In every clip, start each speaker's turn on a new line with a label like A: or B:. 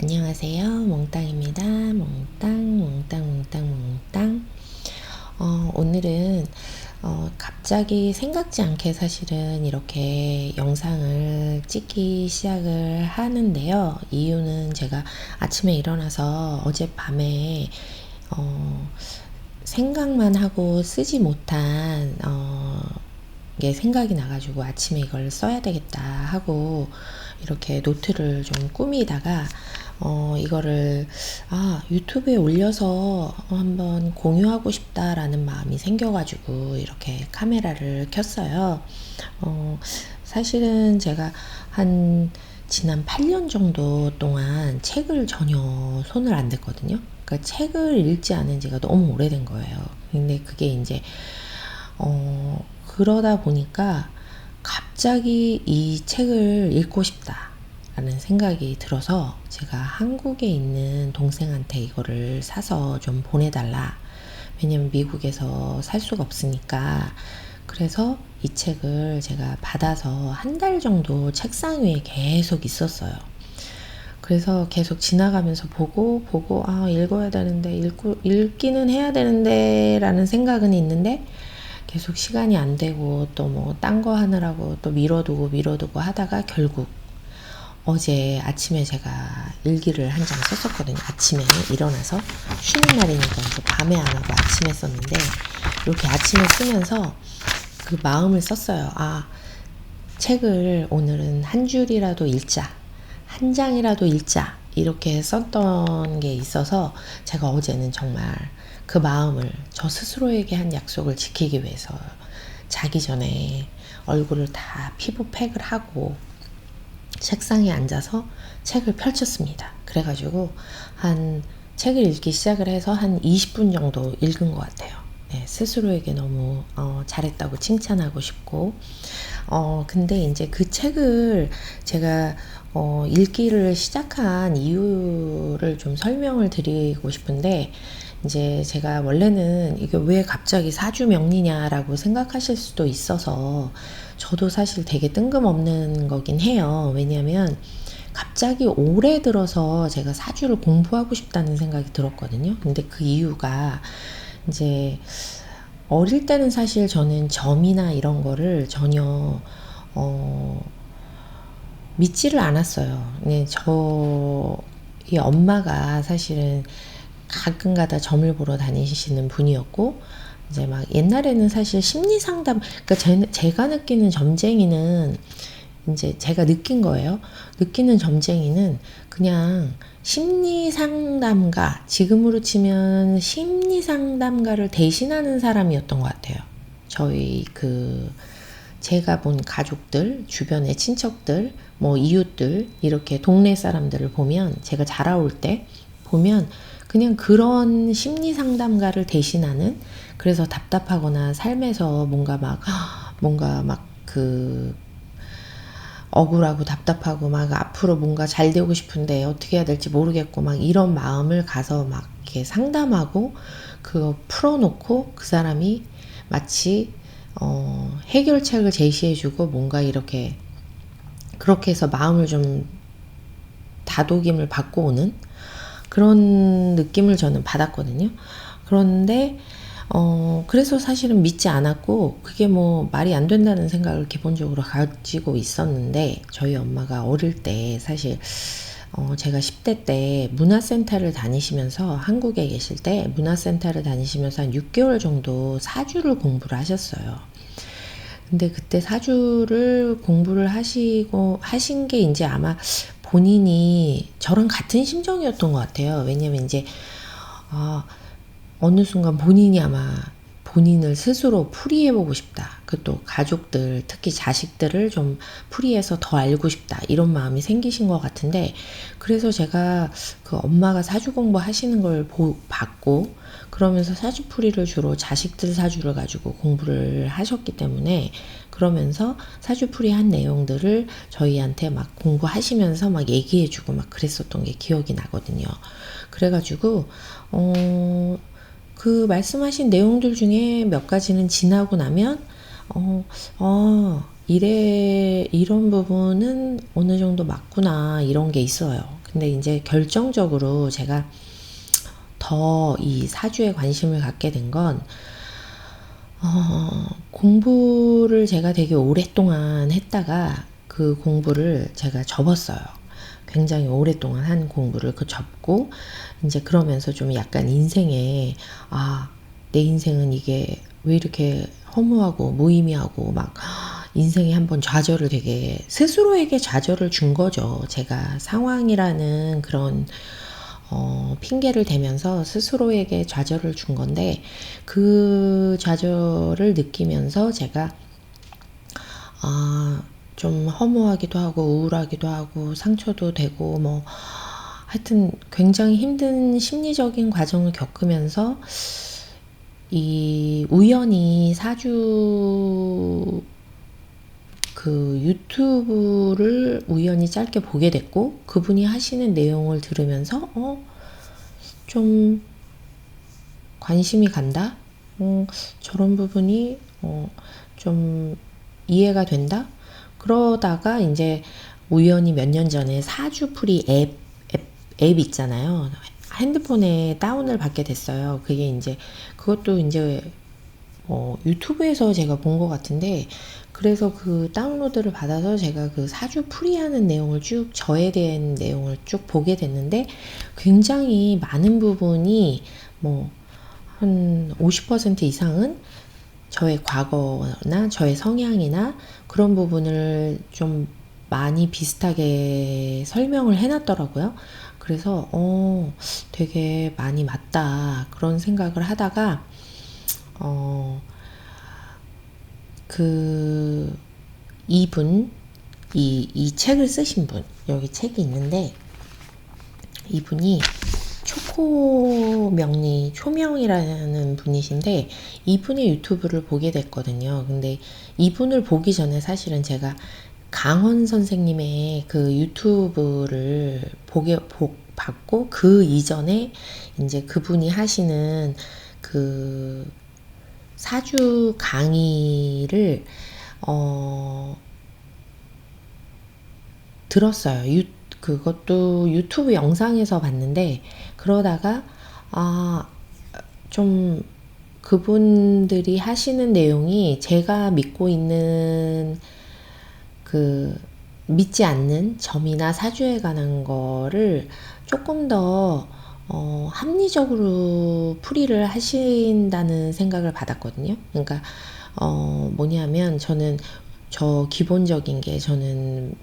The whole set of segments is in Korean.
A: 안녕하세요. 몽땅입니다. 몽땅, 몽땅, 몽땅, 몽땅. 오늘은 갑자기 생각지 않게 사실은 이렇게 영상을 찍기 시작을 하는데요. 이유는 제가 아침에 일어나서 어젯밤에 생각만 하고 쓰지 못한 게 생각이 나가지고 아침에 이걸 써야 되겠다 하고 이렇게 노트를 좀 꾸미다가 이거를 유튜브에 올려서 한번 공유하고 싶다라는 마음이 생겨가지고 이렇게 카메라를 켰어요. 사실은 제가 지난 8년 정도 동안 책을 전혀 손을 안 댔거든요. 그러니까 책을 읽지 않은 지가 너무 오래된 거예요. 근데 그게 이제 그러다 보니까 갑자기 이 책을 읽고 싶다라는 생각이 들어서 제가 한국에 있는 동생한테 이거를 사서 좀 보내달라. 왜냐면 미국에서 살 수가 없으니까. 그래서 이 책을 제가 받아서 한 달 정도 책상 위에 계속 있었어요. 그래서 계속 지나가면서 보고 읽어야 되는데 읽기는 해야 되는데 라는 생각은 있는데 계속 시간이 안 되고 또 뭐 딴 거 하느라고 또 미뤄두고 하다가 결국 어제 아침에 제가 일기를 한 장 썼었거든요. 아침에 일어나서 쉬는 날이니까 밤에 안 하고 아침에 썼는데 이렇게 아침에 쓰면서 그 마음을 썼어요. 책을 오늘은 한 줄이라도 읽자, 한 장이라도 읽자 이렇게 썼던 게 있어서 제가 어제는 정말 그 마음을 저 스스로에게 한 약속을 지키기 위해서 자기 전에 얼굴을 다 피부팩을 하고 책상에 앉아서 책을 펼쳤습니다. 그래가지고 책을 읽기 시작을 해서 한 20분 정도 읽은 것 같아요. 네, 스스로에게 너무 잘했다고 칭찬하고 싶고 근데 이제 그 책을 제가 읽기를 시작한 이유를 좀 설명을 드리고 싶은데 이제 제가 원래는 이게 왜 갑자기 사주 명리냐라고 생각하실 수도 있어서 저도 사실 되게 뜬금없는 거긴 해요. 왜냐하면 갑자기 올해 들어서 제가 사주를 공부하고 싶다는 생각이 들었거든요. 근데 그 이유가 이제 어릴 때는 사실 저는 점이나 이런 거를 전혀 믿지를 않았어요. 저희 엄마가 사실은 가끔 가다 점을 보러 다니시는 분이었고 이제 막 옛날에는 사실 심리 상담 그러니까 제가 느끼는 점쟁이는 이제 제가 느낀 거예요. 느끼는 점쟁이는 그냥 심리 상담가, 지금으로 치면 심리 상담가를 대신하는 사람이었던 것 같아요. 저희 제가 본 가족들, 주변의 친척들, 뭐 이웃들, 이렇게 동네 사람들을 보면 제가 자라올 때 보면 그냥 그런 심리 상담가를 대신하는 그래서 답답하거나 삶에서 뭔가 막 억울하고 답답하고 막 앞으로 뭔가 잘 되고 싶은데 어떻게 해야 될지 모르겠고 막 이런 마음을 가서 막 이렇게 상담하고 그거 풀어놓고 그 사람이 마치 해결책을 제시해주고 뭔가 이렇게 그렇게 해서 마음을 좀 다독임을 받고 오는 그런 느낌을 저는 받았거든요. 그런데 그래서 사실은 믿지 않았고 그게 뭐 말이 안 된다는 생각을 기본적으로 가지고 있었는데 저희 엄마가 어릴 때 사실 제가 10대 때 문화센터를 다니시면서 한국에 계실 때 문화센터를 다니시면서 한 6개월 정도 사주를 공부를 하셨어요. 근데 그때 사주를 공부를 하신 게 이제 아마 본인이 저랑 같은 심정이었던 것 같아요. 왜냐면 이제 어느 순간 본인이 아마 본인을 스스로 풀이해보고 싶다. 또 가족들, 특히 자식들을 좀 풀이해서 더 알고 싶다. 이런 마음이 생기신 것 같은데, 그래서 제가 그 엄마가 사주 공부 하시는 걸 봤고, 그러면서 사주풀이를 주로 자식들 사주를 가지고 공부를 하셨기 때문에, 그러면서 사주풀이 한 내용들을 저희한테 막 공부하시면서 막 얘기해주고 막 그랬었던 게 기억이 나거든요. 그래가지고, 그 말씀하신 내용들 중에 몇 가지는 지나고 나면 이런 부분은 어느 정도 맞구나 이런 게 있어요. 근데 이제 결정적으로 제가 더 이 사주에 관심을 갖게 된 건, 공부를 제가 되게 오랫동안 했다가 그 공부를 제가 접었어요. 굉장히 오랫동안 한 공부를 접고, 이제 그러면서 좀 약간 인생에, 내 인생은 이게 왜 이렇게 허무하고 무의미하고 막 인생에 한번 좌절을 되게 스스로에게 좌절을 준 거죠. 제가 상황이라는 그런 핑계를 대면서 스스로에게 좌절을 준 건데, 그 좌절을 느끼면서 제가 좀 허무하기도 하고 우울하기도 하고 상처도 되고 뭐 하여튼 굉장히 힘든 심리적인 과정을 겪으면서 이 우연히 사주 그 유튜브를 우연히 짧게 보게 됐고, 그분이 하시는 내용을 들으면서 좀 관심이 간다? 저런 부분이 좀 이해가 된다? 그러다가 이제 우연히 몇 년 전에 사주풀이 앱 있잖아요. 핸드폰에 다운을 받게 됐어요. 그게 이제 그것도 이제 유튜브에서 제가 본 것 같은데, 그래서 그 다운로드를 받아서 제가 그 사주 풀이하는 내용을 쭉, 저에 대한 내용을 쭉 보게 됐는데, 굉장히 많은 부분이 뭐 한 50% 이상은 저의 과거나 저의 성향이나 그런 부분을 좀 많이 비슷하게 설명을 해놨더라고요. 그래서 되게 많이 맞다 그런 생각을 하다가 그 이분 이 책을 쓰신 분, 여기 책이 있는데, 이분이 초명이라는 분이신데, 이분의 유튜브를 보게 됐거든요. 근데 이분을 보기 전에 사실은 제가 강원 선생님의 그 유튜브를 봤고, 그 이전에 이제 그분이 하시는 그 사주 강의를 들었어요. 그것도 유튜브 영상에서 봤는데, 그러다가 좀 그분들이 하시는 내용이 제가 믿고 있는 그 믿지 않는 점이나 사주에 관한 거를 조금 더 합리적으로 풀이를 하신다는 생각을 받았거든요. 그러니까 뭐냐면, 기본적인 게, 저는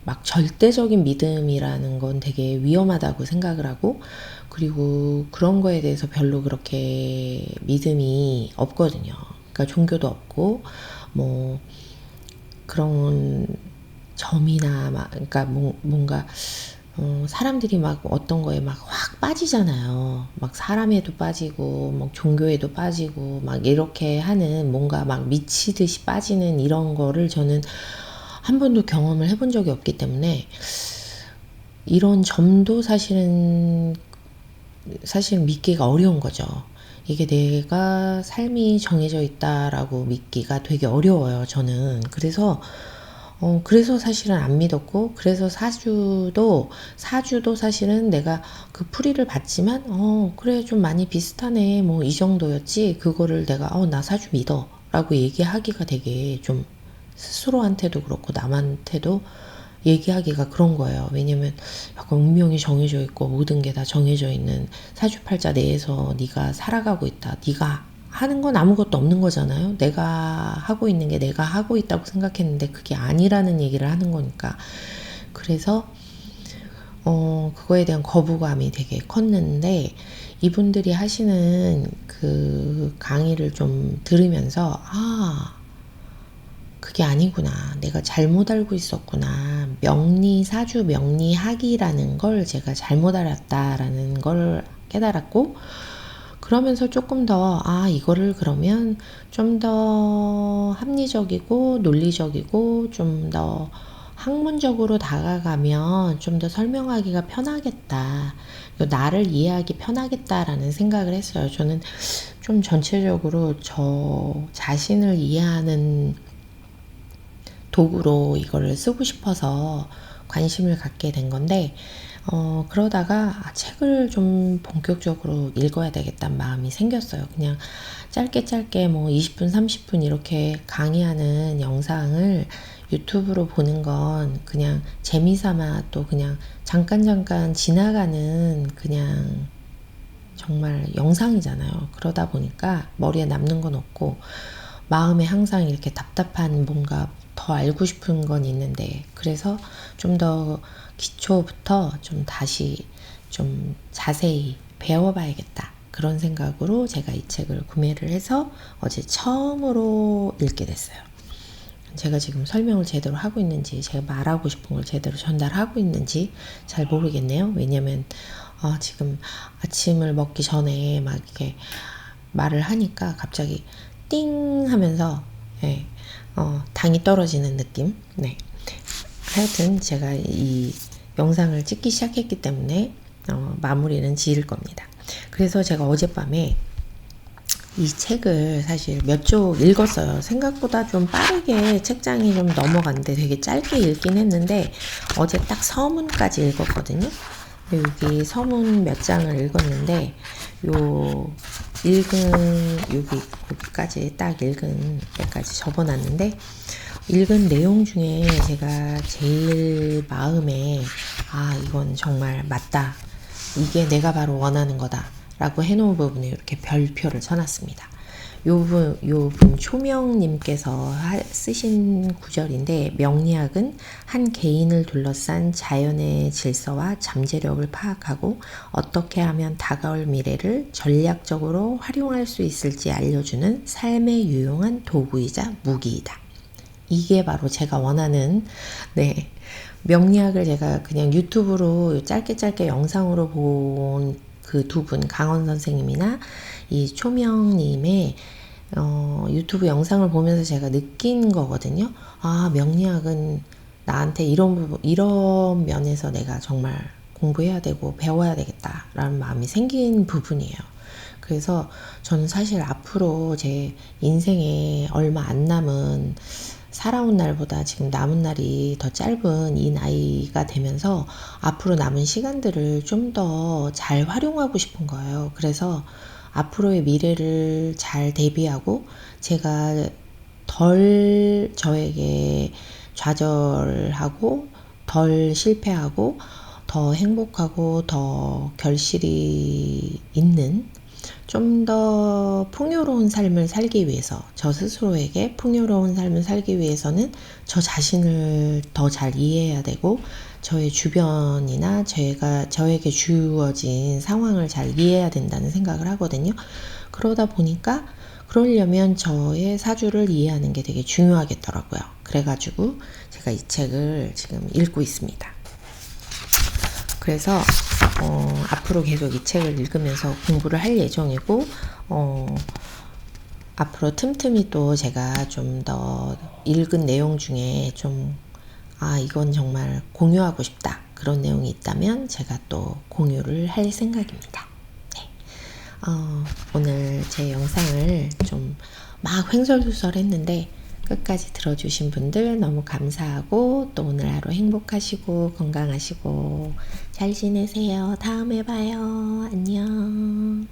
A: 막 절대적인 믿음이라는 건 되게 위험하다고 생각을 하고, 그리고 그런 거에 대해서 별로 그렇게 믿음이 없거든요. 그러니까 종교도 없고 뭐 그런 점이나 막, 그러니까 뭔가 사람들이 막 어떤 거에 막 확 빠지잖아요. 막 사람에도 빠지고 막 종교에도 빠지고 막 이렇게 하는, 뭔가 막 미치듯이 빠지는 이런 거를 저는 한 번도 경험을 해본 적이 없기 때문에, 이런 점도 사실 믿기가 어려운 거죠. 이게 내가 삶이 정해져 있다라고 믿기가 되게 어려워요, 저는. 그래서 사실은 안 믿었고, 그래서 사주도 사실은 내가 그 풀이를 봤지만, 그래, 좀 많이 비슷하네, 뭐 이 정도였지, 그거를 내가, 나 사주 믿어 라고 얘기하기가 되게 좀, 스스로한테도 그렇고 남한테도 얘기하기가 그런 거예요. 왜냐면 약간 운명이 정해져 있고 모든 게 다 정해져 있는 사주팔자 내에서 네가 살아가고 있다. 네가 하는 건 아무것도 없는 거잖아요. 내가 하고 있는 게 내가 하고 있다고 생각했는데 그게 아니라는 얘기를 하는 거니까. 그래서 그거에 대한 거부감이 되게 컸는데, 이분들이 하시는 그 강의를 좀 들으면서 그게 아니구나. 내가 잘못 알고 있었구나. 사주 명리학이라는 걸 제가 잘못 알았다라는 걸 깨달았고, 그러면서 조금 더, 이거를 그러면 좀 더 합리적이고 논리적이고 좀 더 학문적으로 다가가면 좀 더 설명하기가 편하겠다. 나를 이해하기 편하겠다라는 생각을 했어요. 저는 좀 전체적으로 저 자신을 이해하는 도구로 이거를 쓰고 싶어서 관심을 갖게 된 건데, 그러다가 책을 좀 본격적으로 읽어야 되겠다는 마음이 생겼어요. 그냥 짧게 뭐 20분, 30분 이렇게 강의하는 영상을 유튜브로 보는 건 그냥 재미삼아 또 그냥 잠깐 지나가는 그냥 정말 영상이잖아요. 그러다 보니까 머리에 남는 건 없고 마음에 항상 이렇게 답답한 뭔가 더 알고 싶은 건 있는데, 그래서 좀 더 기초부터 좀 다시 좀 자세히 배워봐야겠다, 그런 생각으로 제가 이 책을 구매를 해서 어제 처음으로 읽게 됐어요. 제가 지금 설명을 제대로 하고 있는지, 제가 말하고 싶은 걸 제대로 전달하고 있는지 잘 모르겠네요. 왜냐면 지금 아침을 먹기 전에 막 이렇게 말을 하니까 갑자기 띵 하면서 당이 떨어지는 느낌. 네. 하여튼 제가 이 영상을 찍기 시작했기 때문에 마무리는 지을 겁니다. 그래서 제가 어젯밤에 이 책을 사실 몇 쪽 읽었어요. 생각보다 좀 빠르게 책장이 좀 넘어갔는데 되게 짧게 읽긴 했는데 어제 딱 서문까지 읽었거든요. 여기 서문 몇 장을 읽었는데 요 읽은 여기까지 딱 읽은 때까지 접어놨는데, 읽은 내용 중에 제가 제일 마음에 이건 정말 맞다, 이게 내가 바로 원하는 거다 라고 해놓은 부분에 이렇게 별표를 쳐놨습니다. 요분 초명님께서 쓰신 구절인데, 명리학은 한 개인을 둘러싼 자연의 질서와 잠재력을 파악하고 어떻게 하면 다가올 미래를 전략적으로 활용할 수 있을지 알려주는 삶에 유용한 도구이자 무기이다. 이게 바로 제가 원하는, 명리학을 제가 그냥 유튜브로 짧게 영상으로 본 그 두 분, 강원 선생님이나 이 초명님의 유튜브 영상을 보면서 제가 느낀 거거든요. 명리학은 나한테 이런 면에서 내가 정말 공부해야 되고 배워야 되겠다라는 마음이 생긴 부분이에요. 그래서 저는 사실 앞으로 제 인생에 얼마 안 남은, 살아온 날보다 지금 남은 날이 더 짧은 이 나이가 되면서 앞으로 남은 시간들을 좀 더 잘 활용하고 싶은 거예요. 그래서 앞으로의 미래를 잘 대비하고 제가 덜 저에게 좌절하고 덜 실패하고 더 행복하고 더 결실이 있는, 좀 더 풍요로운 삶을 살기 위해서, 저 스스로에게 풍요로운 삶을 살기 위해서는 저 자신을 더 잘 이해해야 되고 저의 주변이나 저에게 주어진 상황을 잘 이해해야 된다는 생각을 하거든요. 그러다 보니까 그러려면 저의 사주를 이해하는 게 되게 중요하겠더라고요. 그래가지고 제가 이 책을 지금 읽고 있습니다. 그래서 앞으로 계속 이 책을 읽으면서 공부를 할 예정이고, 앞으로 틈틈이 또 제가 좀 더 읽은 내용 중에 좀 이건 정말 공유하고 싶다, 그런 내용이 있다면 제가 또 공유를 할 생각입니다. 오늘 제 영상을 좀 막 횡설수설 했는데 끝까지 들어주신 분들 너무 감사하고, 또 오늘 하루 행복하시고 건강하시고 잘 지내세요. 다음에 봐요. 안녕.